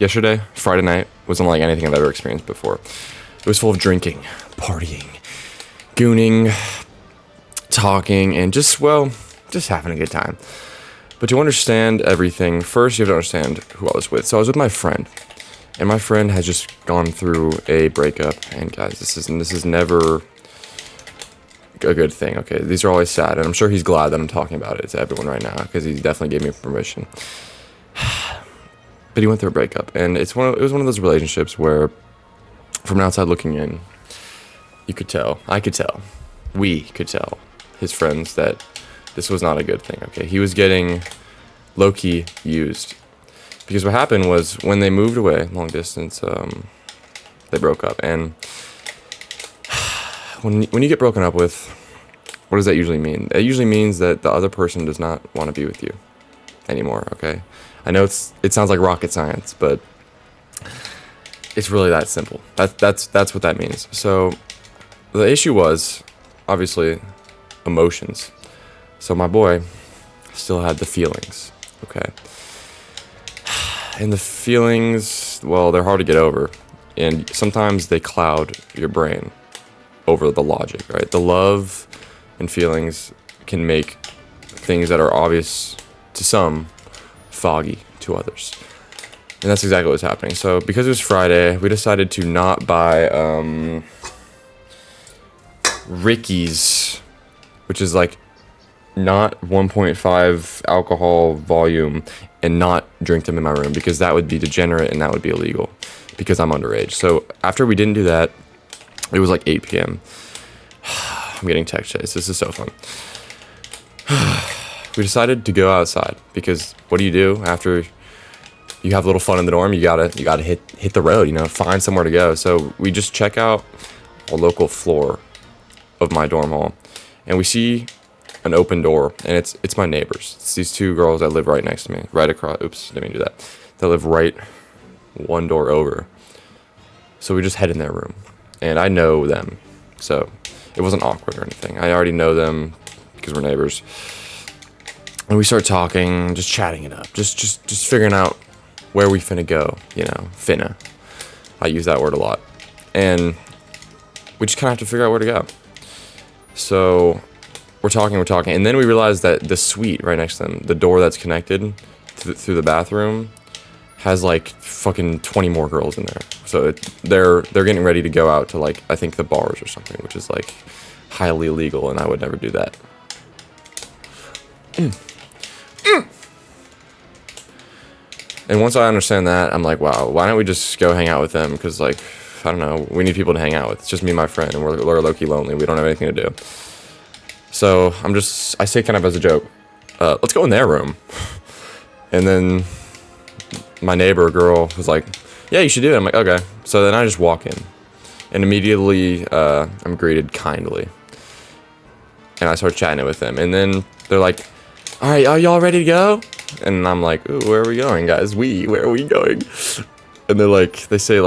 Yesterday, Friday night, wasn't like anything I've ever experienced before. It was full of drinking, partying, gooning, talking, and just having a good time. But to understand everything, first you have to understand who I was with. So I was with my friend, and my friend has just gone through a breakup. And guys, this is never a good thing. Okay, these are always sad, and I'm sure he's glad that I'm talking about it to everyone right now because he definitely gave me permission. But he went through a breakup, and it was one of those relationships where, from an outside looking in, you could tell, I could tell, we could tell, his friends, that this was not a good thing. Okay, he was getting low-key used, because what happened was when they moved away long distance, they broke up, and when you get broken up with, what does that usually mean? It usually means that the other person does not want to be with you anymore. Okay. I know it sounds like rocket science, but it's really that simple. That's what that means. So the issue was obviously emotions. So my boy still had the feelings, okay? And the feelings, well, they're hard to get over, and sometimes they cloud your brain over the logic, right? The love and feelings can make things that are obvious to some foggy to others, and that's exactly what was happening. So because it was Friday, we decided to not buy Ricky's, which is like not 1.5 alcohol volume, and not drink them in my room, because that would be degenerate and that would be illegal because I'm underage. So after we didn't do that, it was like 8 p.m. I'm getting text chased. This is so fun. We decided to go outside, because what do you do after you have a little fun in the dorm? You gotta hit the road, find somewhere to go. So we just check out a local floor of my dorm hall, and we see an open door, and it's my neighbors. It's these two girls that live right next to me, right across. Oops, didn't mean to do that. They live right one door over. So we just head in their room, and I know them, so it wasn't awkward or anything. I already know them because we're neighbors. And we start talking, just chatting it up, just figuring out where we finna go, finna. I use that word a lot. And we just kind of have to figure out where to go. So we're talking, and then we realize that the suite right next to them, the door that's connected through the bathroom, has like fucking 20 more girls in there. So they're getting ready to go out to, like, I think the bars or something, which is like highly illegal, and I would never do that. And once I understand that, I'm like, wow, why don't we just go hang out with them? Because, like, I don't know, we need people to hang out with. It's just me and my friend, and we're low-key lonely. We don't have anything to do. So I say kind of as a joke, let's go in their room. And then my neighbor girl was like, yeah, you should do it. I'm like, okay. So then I just walk in, and immediately I'm greeted kindly. And I start chatting with them. And then they're like, all right, are y'all ready to go? And I'm like, ooh, where are we going, guys? Where are we going? And they say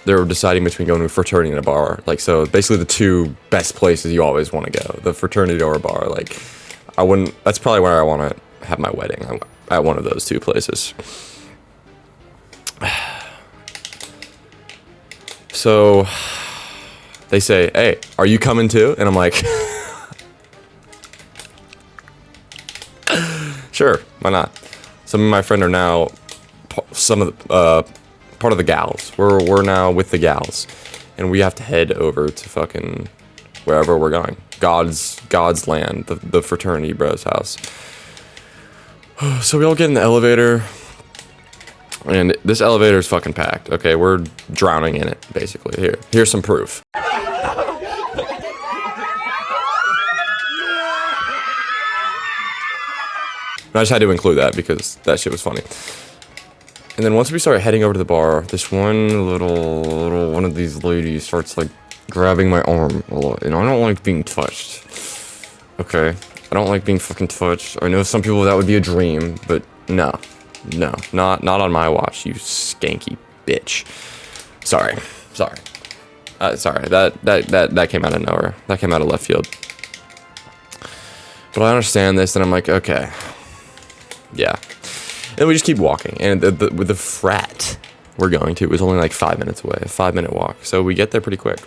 they're deciding between going to a fraternity and a bar. Like, so basically the two best places you always want to go, the fraternity or a bar. Like, that's probably where I want to have my wedding, at one of those two places. So they say, hey, are you coming too? And I'm like, sure, why not? Some of my friends are now part of the gals. We're now with the gals, and we have to head over to fucking wherever we're going. God's land, the fraternity bros house. So we all get in the elevator, and this elevator is fucking packed. Okay, we're drowning in it, basically. Here's some proof. And I just had to include that because that shit was funny. And then once we start heading over to the bar, this one little one of these ladies starts like grabbing my arm a lot, and I don't like being touched. Okay, I don't like being fucking touched. I know some people that would be a dream, but no, not on my watch, you skanky bitch. Sorry. Sorry, that came out of nowhere. That came out of left field. But I understand this, and I'm like, okay, yeah. And we just keep walking. And with the frat we're going to, it was only like 5 minutes away, a 5-minute walk. So we get there pretty quick.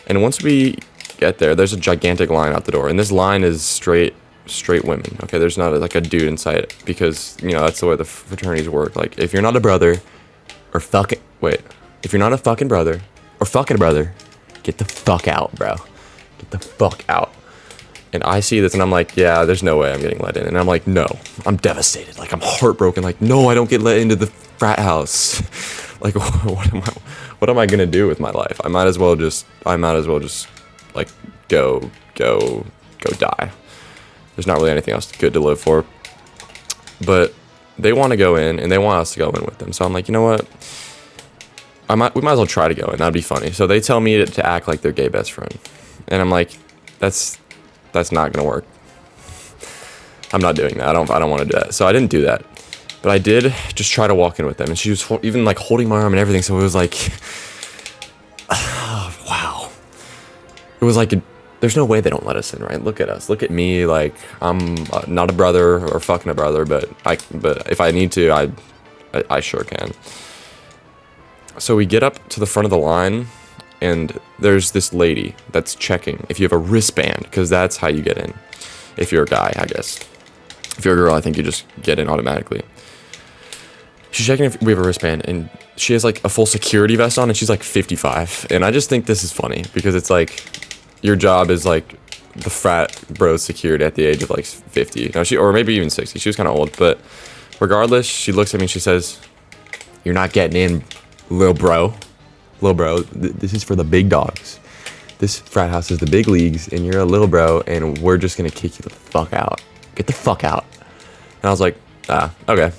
And once we get there, there's a gigantic line out the door. And this line is straight women. Okay, there's not like a dude in sight, because, you know, that's the way the fraternities work. Like, if you're not a brother or fucking, wait, if you're not a fucking brother or fucking a brother, get the fuck out, bro. Get the fuck out. And I see this and I'm like, yeah, there's no way I'm getting let in. And I'm like, no, I'm devastated. Like, I'm heartbroken. Like, no, I don't get let into the frat house. Like, what am I gonna do with my life? I might as well just like go die. There's not really anything else good to live for. But they want to go in and they want us to go in with them. So I'm like, you know what? We might as well try to go in. That'd be funny. So they tell me to act like their gay best friend. And I'm like, that's not gonna work. I'm not doing that. I don't want to do that. So I didn't do that. But I did just try to walk in with them. And she was even like holding my arm and everything. So it was like, wow. It was like, there's no way they don't let us in, right? Look at us. Look at me. Like, I'm not a brother or fucking a brother, but if I need to, I sure can. So we get up to the front of the line, and there's this lady that's checking if you have a wristband, because that's how you get in. If you're a guy, I guess. If you're a girl, I think you just get in automatically. She's checking if we have a wristband, and she has like a full security vest on, and she's like 55. And I just think this is funny, because it's like, your job is like the frat bro security at the age of like 50. No, or maybe even 60. She was kind of old, but regardless, she looks at me and she says, "You're not getting in, little bro. Little bro, this is for the big dogs. This frat house is the big leagues, and you're a little bro, and we're just gonna kick you the fuck out. Get the fuck out." And I was like, okay.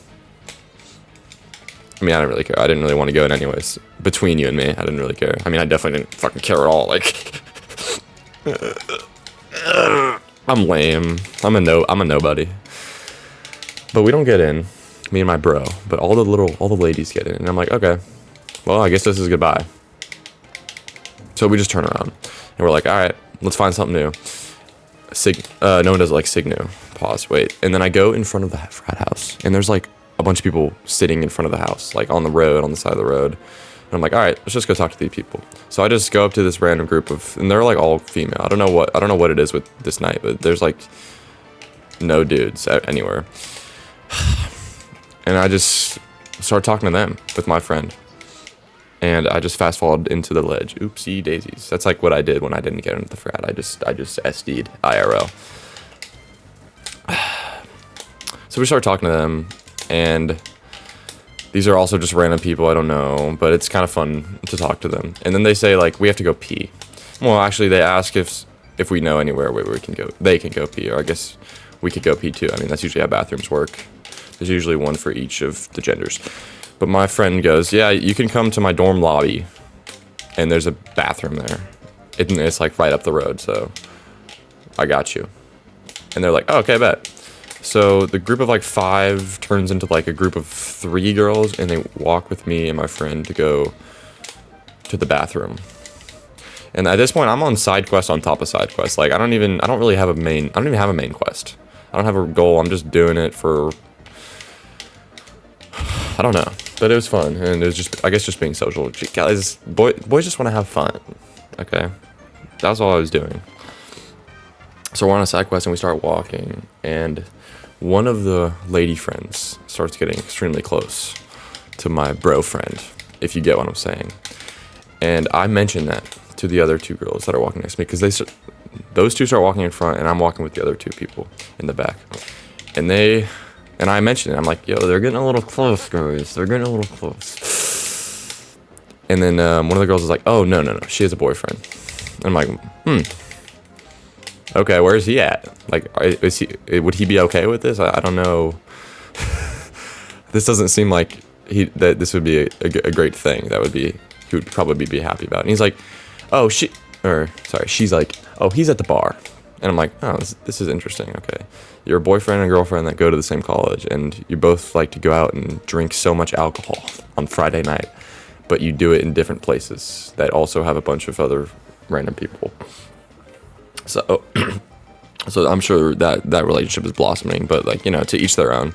I mean, I didn't really care. I didn't really want to go in anyways. Between you and me, I didn't really care. I mean, I definitely didn't fucking care at all. Like, I'm lame. I'm a nobody. But we don't get in, me and my bro. But all the ladies get in, and I'm like, okay, well, I guess this is goodbye. So we just turn around, and we're like, all right, let's find something new. No one does like Signu. Pause. Wait. And then I go in front of the frat house, and there's like a bunch of people sitting in front of the house, like on the road, on the side of the road. And I'm like, all right, let's just go talk to these people. So I just go up to this random group and they're like all female. I don't know what it is with this night, but there's like no dudes anywhere. And I just start talking to them with my friend. And I just fast forwarded into the ledge. Oopsie daisies. That's like what I did when I didn't get into the frat. I just SD'd IRL. So we start talking to them, and these are also just random people I don't know, but it's kind of fun to talk to them. And then they say, like, we have to go pee. Well, actually, they ask if we know anywhere where we can go. They can go pee, or I guess we could go pee too. I mean, that's usually how bathrooms work. There's usually one for each of the genders. But my friend goes, yeah, you can come to my dorm lobby, and there's a bathroom there. It's like right up the road, so I got you. And they're like, oh, okay, bet. So the group of like 5 turns into like a group of 3 girls, and they walk with me and my friend to go to the bathroom. And at this point, I'm on side quest on top of side quest. Like, I don't even have a main quest. I don't have a goal. I'm just doing it for, I don't know. But it was fun, and it was just, I guess, just being social. Guys, boys just want to have fun. Okay, that was all I was doing. So we're on a side quest, and we start walking, and one of the lady friends starts getting extremely close to my bro friend, if you get what I'm saying. And I mentioned that to the other 2 girls that are walking next to me, because those 2 start walking in front, and I'm walking with the other 2 people in the back. And I mentioned it. I'm like, yo, they're getting a little close, guys. They're getting a little close. And then one of the girls is like, oh, no. She has a boyfriend. And I'm like, okay, where is he at? Like, would he be okay with this? I don't know. This doesn't seem like that this would be a great thing. He would probably be happy about. And he's like, she's like, oh, he's at the bar. And I'm like, oh, this is interesting. Okay, you're a boyfriend and girlfriend that go to the same college, and you both like to go out and drink so much alcohol on Friday night, but you do it in different places that also have a bunch of other random people. So I'm sure that relationship is blossoming, but like, you know, to each their own.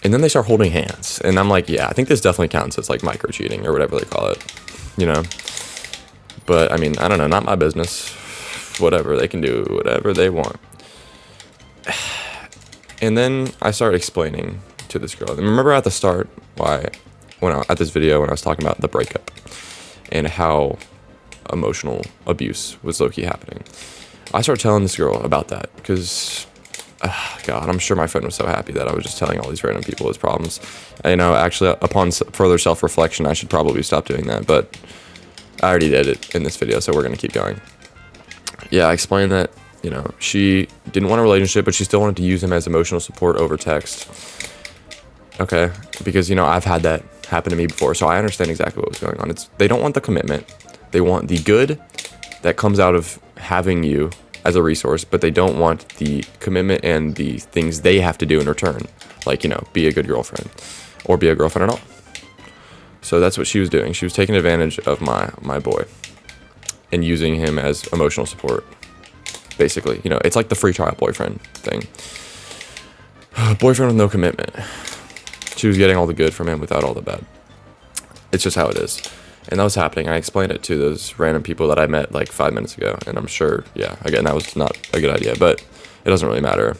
And then they start holding hands. And I'm like, yeah, I think this definitely counts as like micro cheating or whatever they call it, you know? But I mean, I don't know, not my business. Whatever, they can do whatever they want. And then I started explaining to this girl. And remember at the start at this video when I was talking about the breakup and how emotional abuse was low-key happening. I started telling this girl about that because, God, I'm sure my friend was so happy that I was just telling all these random people his problems. You know, actually, upon further self-reflection, I should probably stop doing that, but I already did it in this video, so we're going to keep going. Yeah, I explained that, you know, she didn't want a relationship, but she still wanted to use him as emotional support over text. Okay, because, you know, I've had that happen to me before, so I understand exactly what was going on. They don't want the commitment. They want the good that comes out of having you as a resource, but they don't want the commitment and the things they have to do in return. Like, you know, be a good girlfriend or be a girlfriend at all. So that's what she was doing. She was taking advantage of my boy and using him as emotional support. Basically, you know, it's like the free trial boyfriend thing. Boyfriend with no commitment. She was getting all the good from him without all the bad. It's just how it is. And that was happening. I explained it to those random people that I met like 5 minutes ago. And I'm sure, yeah, again, that was not a good idea, but it doesn't really matter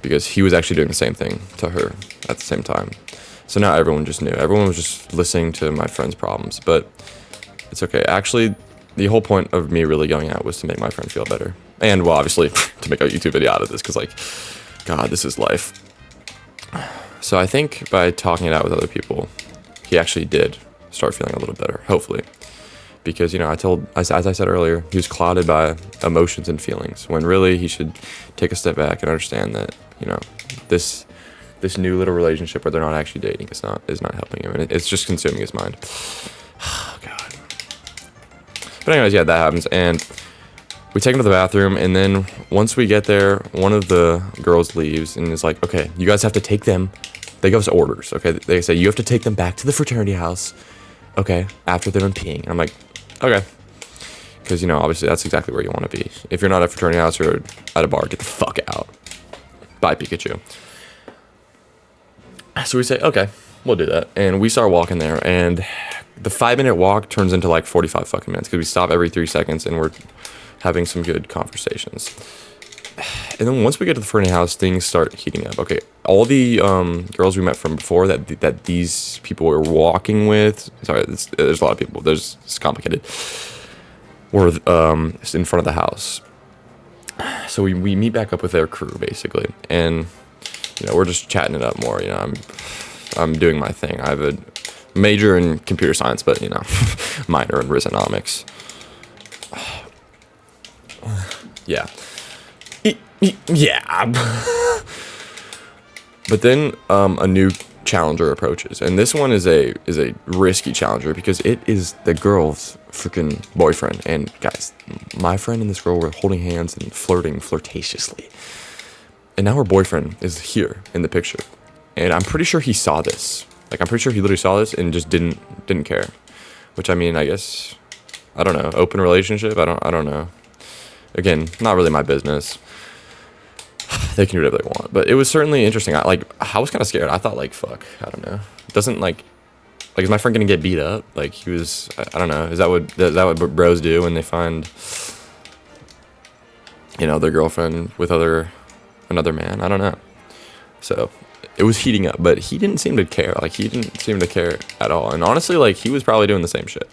because he was actually doing the same thing to her at the same time. So now everyone just knew. Everyone was just listening to my friend's problems, but it's okay. Actually, the whole point of me really going out was to make my friend feel better. And, well, obviously, to make a YouTube video out of this because, like, God, this is life. So I think by talking it out with other people, he actually did start feeling a little better, hopefully. Because, you know, as I said earlier, he was clouded by emotions and feelings, when really he should take a step back and understand that, you know, this new little relationship where they're not actually dating is not helping him, and it's just consuming his mind. Oh, God. But anyways, yeah, that happens, and we take him to the bathroom, and then once we get there, one of the girls leaves and is like, okay, you guys have to take them. They give us orders, okay? They say, you have to take them back to the fraternity house, okay, after they're done peeing. And I'm like, okay. Because, you know, obviously that's exactly where you want to be. If you're not at a fraternity house or at a bar, get the fuck out. Bye, Pikachu. So we say, okay, we'll do that. And we start walking there, and the 5-minute walk turns into like 45 fucking minutes because we stop every 3 seconds and we're having some good conversations. And then once we get to the fraternity house, things start heating up. Okay, all the girls we met from before that these people were walking with, sorry, there's a lot of people, it's complicated, were in front of the house. So we meet back up with their crew, basically. And, you know, we're just chatting it up more. You know, I'm doing my thing. I have a major in computer science, but, you know, minor in risonomics. Yeah. Yeah. But then a new challenger approaches, and this one is a risky challenger because it is the girl's freaking boyfriend. And guys, my friend and this girl were holding hands and flirting flirtatiously, and now her boyfriend is here in the picture, and I'm pretty sure he saw this. Like, I'm pretty sure he literally saw this and just didn't care. Which, I mean, I guess, I don't know, open relationship, I don't know. Again, not really my business. They can do whatever they want, but it was certainly interesting. I was kind of scared. I thought, like, fuck, I don't know. It doesn't like is my friend gonna get beat up? Like, he was, I don't know. Is that what bros do when they find, you know, their girlfriend with another man? I don't know. So it was heating up, but he didn't seem to care. Like, he didn't seem to care at all. And honestly, like, he was probably doing the same shit,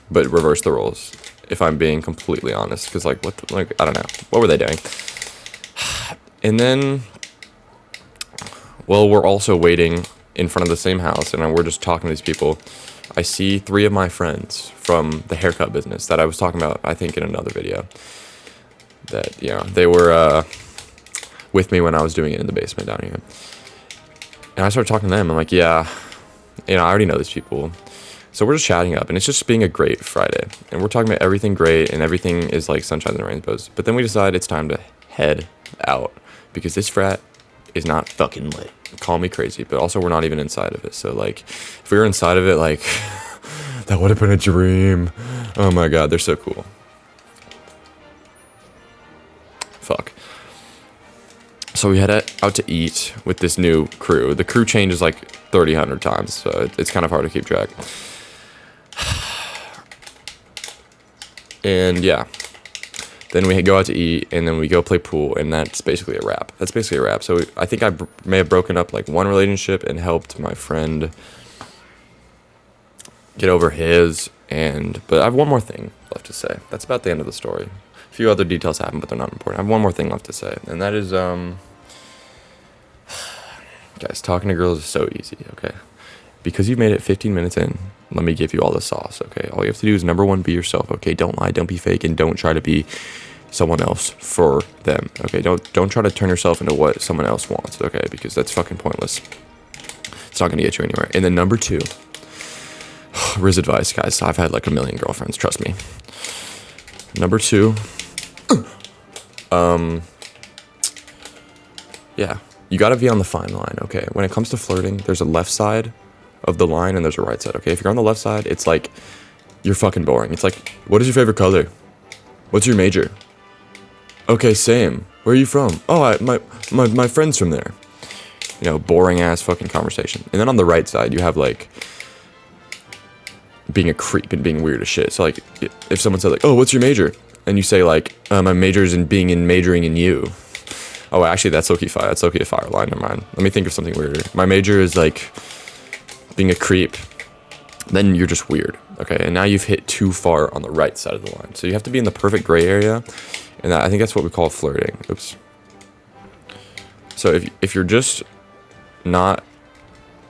but reverse the roles, if I'm being completely honest. Because, like, I don't know. What were they doing? And then, well, we're also waiting in front of the same house, and we're just talking to these people. I see 3 of my friends from the haircut business that I was talking about, I think, in another video. That, you know, they were with me when I was doing it in the basement down here. And I started talking to them. I'm like, yeah, you know, I already know these people. So we're just chatting up, and it's just being a great Friday. And we're talking about everything great, and everything is like sunshine and rainbows. But then we decide it's time to head out, because this frat is not fucking lit. Call me crazy, but also we're not even inside of it. So, like, if we were inside of it, like, that would have been a dream. Oh my God, they're so cool. Fuck. So we head out to eat with this new crew. The crew changes like 3,000 times, so it's kind of hard to keep track. And yeah, then we go out to eat, and then we go play pool, and that's basically a wrap. So I think I may have broken up like one relationship and helped my friend get over his. But I have one more thing left to say. That's about the end of the story. A few other details happen, but they're not important. I have one more thing left to say, and that is, guys, talking to girls is so easy, okay? Because you've made it 15 minutes in, let me give you all the sauce, okay? All you have to do is, number one, be yourself, okay? Don't lie, don't be fake, and don't try to be someone else for them, okay? Don't try to turn yourself into what someone else wants, okay? Because that's fucking pointless. It's not gonna get you anywhere. And then number two, Riz advice, guys. I've had like a million girlfriends, trust me. Number two, yeah, you gotta be on the fine line, okay? When it comes to flirting, there's a left side of the line and there's a right side, okay? If you're on the left side, it's like, you're fucking boring. It's like, what is your favorite color? What's your major? Okay, same. Where are you from? Oh, my friend's from there. You know, boring ass fucking conversation. And then on the right side, you have like, being a creep and being weird as shit. So like, if someone said like, oh, what's your major? And you say like, my major is in majoring in you. Oh, actually, that's low-key fire. That's low-key a fire line. Never mind. Let me think of something weirder. My major is like being a creep. Then you're just weird. Okay, and now you've hit too far on the right side of the line. So you have to be in the perfect gray area, and I think that's what we call flirting. Oops. So if you're just not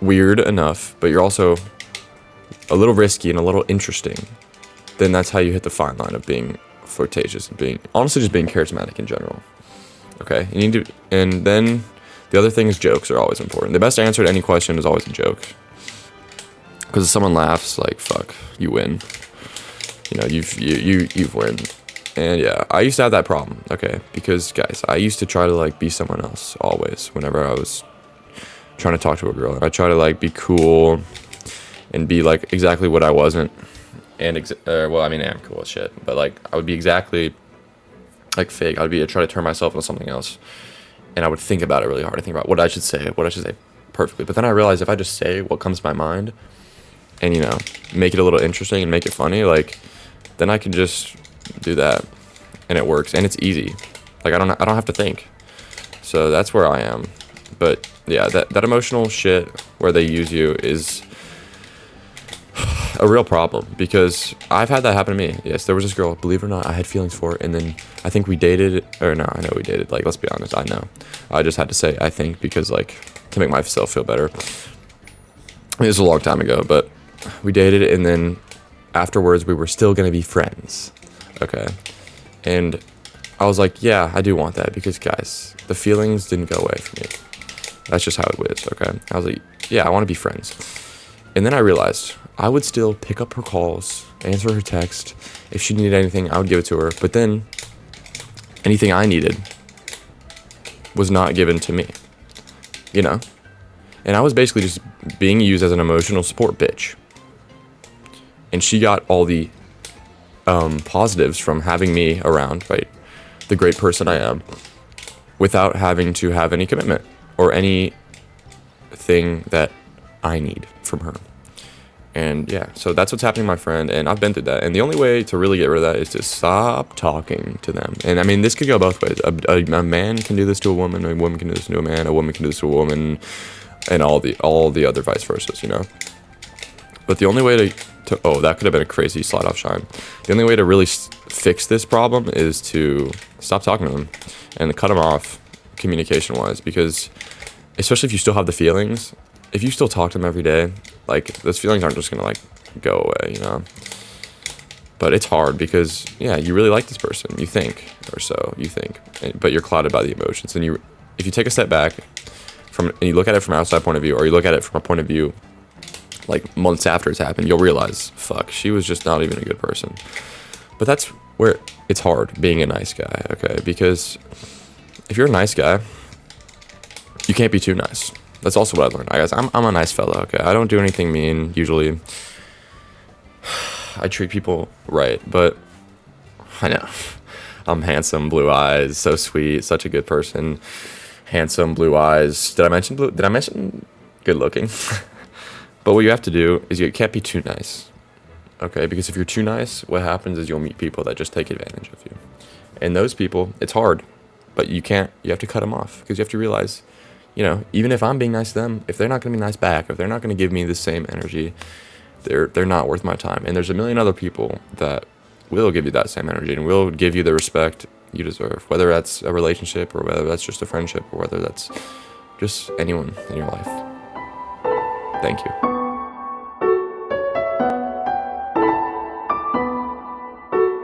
weird enough, but you're also a little risky and a little interesting, then that's how you hit the fine line of being flirtatious and being, honestly, just being charismatic in general. Okay, you need to, and then the other thing is jokes are always important. The best answer to any question is always a joke. Because if someone laughs, like, fuck, you win. You know, you've win. And yeah, I used to have that problem, okay? Because, guys, I used to try to, like, be someone else always whenever I was trying to talk to a girl. I try to, like, be cool and be, like, exactly what I wasn't. And, well, I mean, I am cool as shit. But, like, I would be exactly, like, fake. I'd try to turn myself into something else. And I would think about it really hard. I think about what I should say perfectly. But then I realized if I just say what comes to my mind and, you know, make it a little interesting and make it funny, like, then I can just do that and it works and it's easy. Like, I don't have to think. So that's where I am. But yeah, that emotional shit where they use you is a real problem, because I've had that happen to me. Yes, there was this girl, believe it or not, I had feelings for, and then I think we dated, or no, I know we dated, like, let's be honest, I know. I just had to say I think because, like, to make myself feel better. It was a long time ago, but we dated, and then afterwards we were still gonna be friends, okay? And I was like, yeah, I do want that, because, guys, the feelings didn't go away from me. That's just how it was, okay? I was like, yeah, I want to be friends. And then I realized I would still pick up her calls, answer her text. If she needed anything, I would give it to her. But then anything I needed was not given to me, you know? And I was basically just being used as an emotional support bitch. And she got all the positives from having me around, right? The great person I am, without having to have any commitment or anything that I need from her. And yeah, so that's what's happening to my friend, and I've been through that. And the only way to really get rid of that is to stop talking to them. And I mean, this could go both ways. A man can do this to a woman can do this to a man, a woman can do this to a woman, and all the other vice versas, you know? But the only way to oh, that could have been a crazy slide off shine. The only way to really fix this problem is to stop talking to them and cut them off communication-wise, because especially if you still have the feelings, if you still talk to them every day, like, those feelings aren't just gonna, like, go away, you know? But it's hard because, yeah, you really like this person, you think, but you're clouded by the emotions. And if you take a step back and you look at it from an outside point of view, or you look at it from a point of view, like, months after it's happened, you'll realize, fuck, she was just not even a good person. But that's where it's hard being a nice guy, okay? Because if you're a nice guy, you can't be too nice. That's also what I learned. Guys, I'm a nice fella, okay? I don't do anything mean, usually. I treat people right, but I know. I'm handsome, blue eyes, so sweet, such a good person. handsome, blue eyes. Did I mention blue? Did I mention good looking? But what you have to do is you can't be too nice. Okay, because if you're too nice, what happens is you'll meet people that just take advantage of you. And those people, it's hard, but you have to cut them off, because you have to realize, even if I'm being nice to them, if they're not going to be nice back, if they're not going to give me the same energy, they're not worth my time. And there's a million other people that will give you that same energy and will give you the respect you deserve, whether that's a relationship or whether that's just a friendship or whether that's just anyone in your life. Thank you.